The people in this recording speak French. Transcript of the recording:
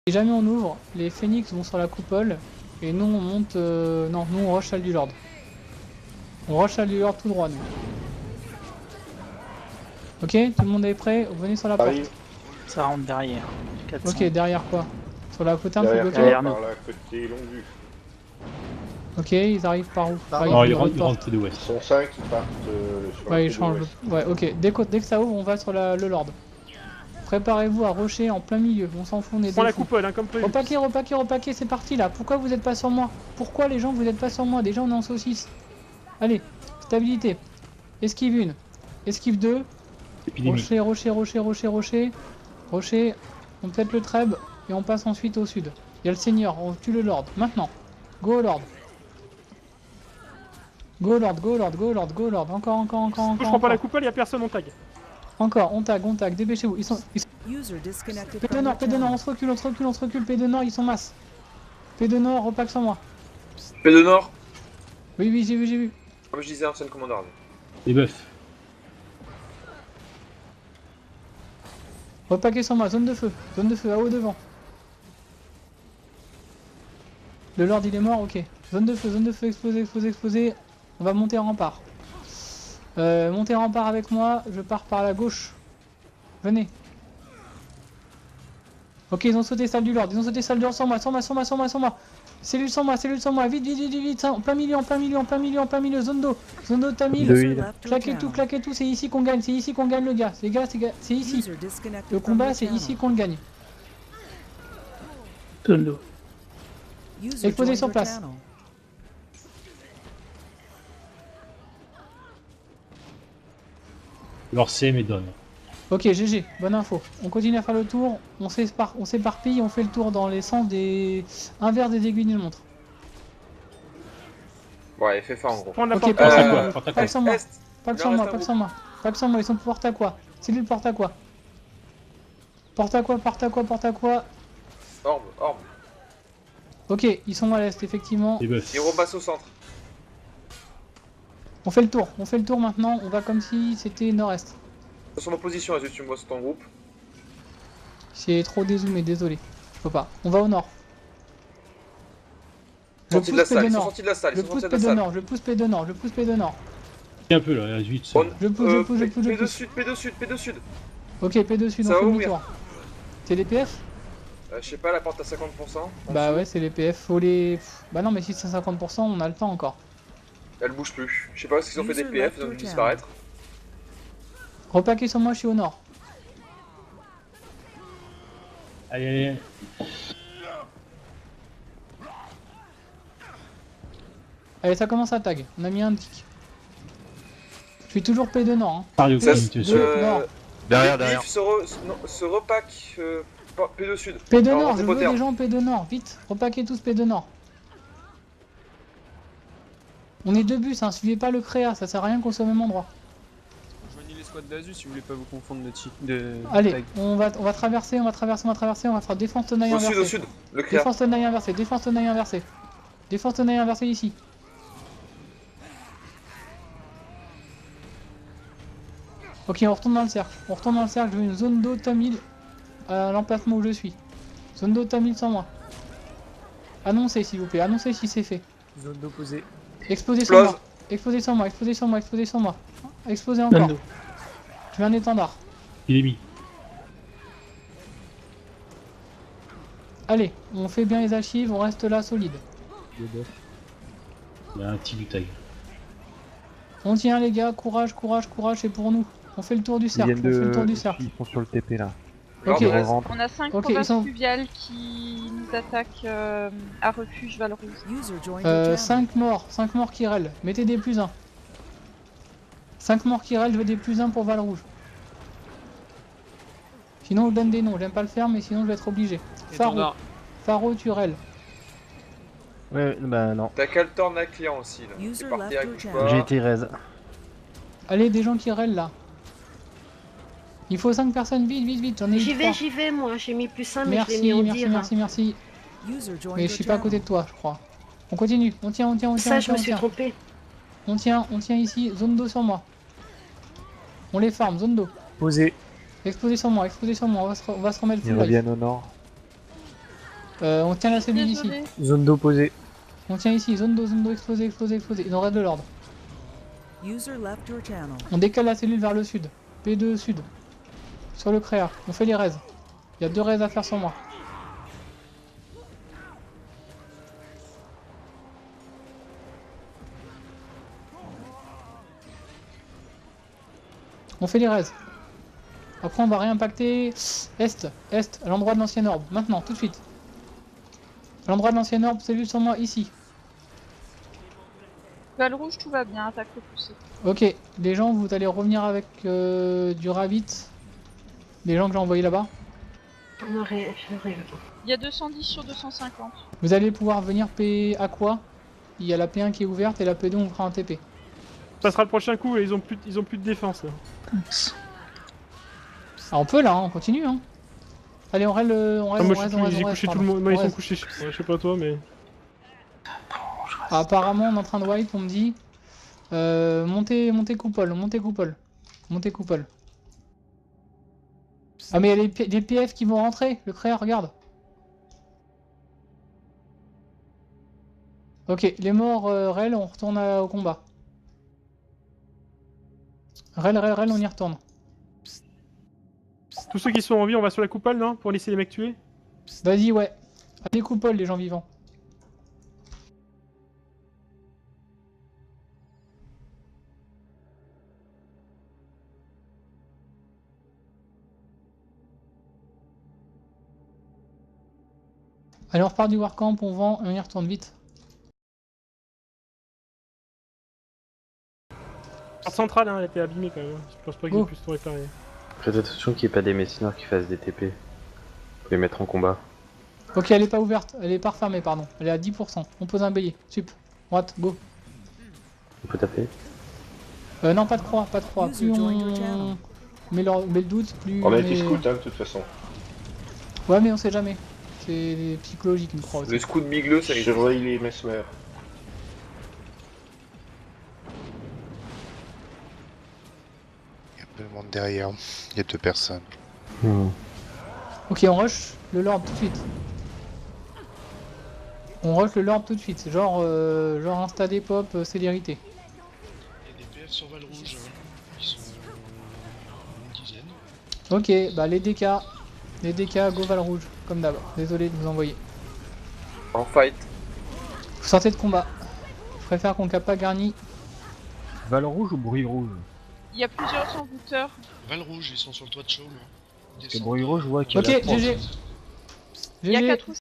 Si jamais on ouvre, les phénix vont sur la coupole et nous on monte. Non, nous on rush salle du Lord. On rush salle du Lord tout droit nous. Ok, tout le monde est prêt, venez sur la porte. Ça rentre derrière. 400. Ok, derrière quoi? Sur la poterne, faut bloquer. derrière nous. Par la côté longue vue. Ok, ils arrivent par où? Non, ils ils rentrent rentrent de Ils l'ouest. sont 5 qui partent sur la Ouais, ils côté changent. ouest. Ouais, ok. Dès que ça ouvre, on va sur le Lord. Préparez-vous à rusher en plein milieu. On s'en fout, on est Prends des la fous. coupole, hein, comme prévu. Repaquez, c'est parti là. Pourquoi vous êtes pas sur moi? Pourquoi les gens vous êtes pas sur moi? Déjà on est en saucisse. Allez, stabilité. Esquive 1. Esquive 2. Épidémie. Rocher. On pète le treb et on passe ensuite au sud. Il y a le seigneur, on tue le Lord. Maintenant. Go au Lord. Go Lord. Encore. Je prends pas la coupole, y'a personne, on tag. Encore, on tag, dépêchez-vous. Ils sont... P2 Nord, on se recule, P2 Nord, ils sont masse. P2 Nord, repack sur moi. P2 Nord. Oui, j'ai vu. Comme je disais, ancienne commandeur. Les buffs. Repaquez sur moi, zone de feu, à haut devant. Le Lord il est mort, ok. Zone de feu, explosé. On va monter en rempart. Montez en rempart avec moi, je pars par la gauche. Venez. Ok, ils ont sauté salle du Lord, sur moi. Cellule sur moi, vite, en plein milieu, zone d'eau, Tamil. Claquez tout, c'est ici qu'on gagne, le gars, c'est ici. Le combat, c'est ici qu'on le gagne. Exposé sur place. Leur CM et donne. Ok, GG, bonne info. On continue à faire le tour, on s'éparpille, on fait le tour dans les sens inverses des aiguilles d'une montre. Ouais, fais fort en gros. Prends la Ok, porte. pas que sur moi, Est. pas que sur moi, ils sont porte à quoi? C'est lui le porte à quoi? Porte à quoi? Orbe. Ok, ils sont à l'est, effectivement. Les buffs. Et repasse au centre. On fait le tour maintenant, on va comme si c'était nord-est. Sur ma position, est-ce que tu me vois sur ton groupe? C'est trop dézoomé, désolé. Je peux pas. On va au nord. Sortie de la salle, ils sont nord. sortis de la salle, Je ils sont pousse sortis de la salle. je pousse P2 nord. Un peu là, 18 On- secondes. Je pousse. P2 sud. Ok, P2 sud, on Ça fait va demi-tour. C'est les PF? Je sais pas, la porte à 50%. Bah ouais, c'est les PF, faut les... Bah non, mais si c'est 50%, on a le temps encore. Elle bouge plus. Je sais pas s'ils ont fait des PF, ils ont dû disparaître. Repaquez sur moi, je suis au nord. Allez. Allez, ça commence à tag. On a mis un tic. Je suis toujours P2 nord. Hein. Mario, Ça, tu es sûr. Nord. Derrière. Se repack P2 sud. P2 Alors, nord, on je est veux poterne. des gens P2 nord. Vite, repaquez tous P2 nord. On est deux bus, hein. Suivez pas le créa, ça sert à rien qu'on soit au même endroit. Rejoignez les squads d'Azu si vous voulez pas vous confondre de Allez, tag. on va traverser, on va faire défense tenaille inversée. Au sud, le créa. Défense tenaille inversée ici. Ok, on retourne dans le cercle. Je veux une zone d'eau Tamil à l'emplacement où je suis. Zone d'eau Tamil sans moi. Annoncez s'il vous plaît, annoncez si c'est fait. Zone d'opposé. Exposez Close. sur moi. Exposez encore. Je veux un étendard. Épidémie. Allez, on fait bien les archives, on reste là solide. Il y a un petit du tag. On tient les gars, courage, c'est pour nous. On fait le tour du cercle, Ils sont sur le TP là. Ok. Lord, On rentre. On a 5 Ok, provinces ils sont- fluviales qui nous attaquent à refuge Valrouge. 5 morts qui rèlent. Mettez des plus 1. 5 morts qui rèlent, je veux des plus 1 pour Valrouge. Sinon, je donne des noms. J'aime pas le faire, mais sinon, je vais être obligé. Faro, tu rèles. Ouais, bah non. T'as Caltorn à client aussi là. C'est parti avec bouge pas. J'ai été raise. Allez, des gens qui rèlent là. Il faut 5 personnes, vite. J'en ai eu 3. J'y vais, moi. J'ai mis plus 1, mais je l'ai mis en dire. Merci. Mais je suis pas à côté de toi, je crois. On continue. On tient. Ça, je me suis trompé. On tient ici. Zone d'eau sur moi. On les farm, zone d'eau. Posé. Exposé sur moi. On va se remettre Ils full life. reviennent au nord. On tient la cellule ici. Désolé. Zone d'opposé. On tient ici, zone d'eau, explosé. Il nous reste de l'ordre. On décale la cellule vers le sud. P2 sud. Sur le créa. On fait les raises. Il y a 2 raises à faire sans moi. On fait les raises. Après on va réimpacter Est, à l'endroit de l'ancienne orbe. Maintenant, tout de suite. À l'endroit de l'ancienne orbe, cellule sur moi, ici. Val rouge, tout va bien, attaque repoussée. Ok, les gens, vous allez revenir avec du Ravit. Les gens que j'ai envoyés là-bas. J'arrive. Il y a 210 sur 250. Vous allez pouvoir venir P Aqua. Il y a la P1 qui est ouverte et la P2 on fera un TP. Ça sera le prochain coup et ils ont plus de défense là. Ah, on peut là, hein, on continue. Hein. Allez, on reste, J'ai couché tout le monde. Moi ils sont couchés. Je sais pas toi mais. Ah, apparemment on est en train de wipe, on me dit. Montez coupole. Ah mais il y a des PF qui vont rentrer, le créa, regarde. Ok, les morts, Rel, on retourne au combat. Rel, on y retourne. Tous ceux qui sont en vie, on va sur la coupole, non? Pour laisser les mecs tuer? Vas-y, ouais. Allez, coupole, les gens vivants. Allez, on repart du Warcamp, on vend et on y retourne vite. Carte centrale, hein, elle était abîmée quand même. Je pense pas qu'ils aient pu se réparer. Faites attention qu'il n'y ait pas des médecinaires qui fassent des TP. Faut les mettre en combat. Ok, elle est pas ouverte, elle est pas refermée, pardon. Elle est à 10%. On pose un bélier. Sup. Droite, go. On peut taper. Non, pas de croix. Plus on met le doute, plus On a été scout, hein, de toute façon. Ouais, mais on sait jamais. C'est psychologique une croix aussi. Le scout migleux, ça Je revois les mesmers. Il y a un peu de monde derrière. Il y a 2 personnes. Ok, on rush le lord tout de suite. Genre insta des pop, célérité. Il y a des PF sur Val Rouge. Ils sont une dizaine. Ok, bah les DK, go Val Rouge, comme d'hab. Désolé de vous envoyer. En fight. Vous sortez de combat. Je préfère qu'on capte pas garni. Val rouge ou bruit rouge? Il y a plusieurs envoûteurs. Val Rouge, ils sont sur le toit de chaume. Le bruit rouge, je vois qu'il y Ok, a la GG. Il y a 4 ou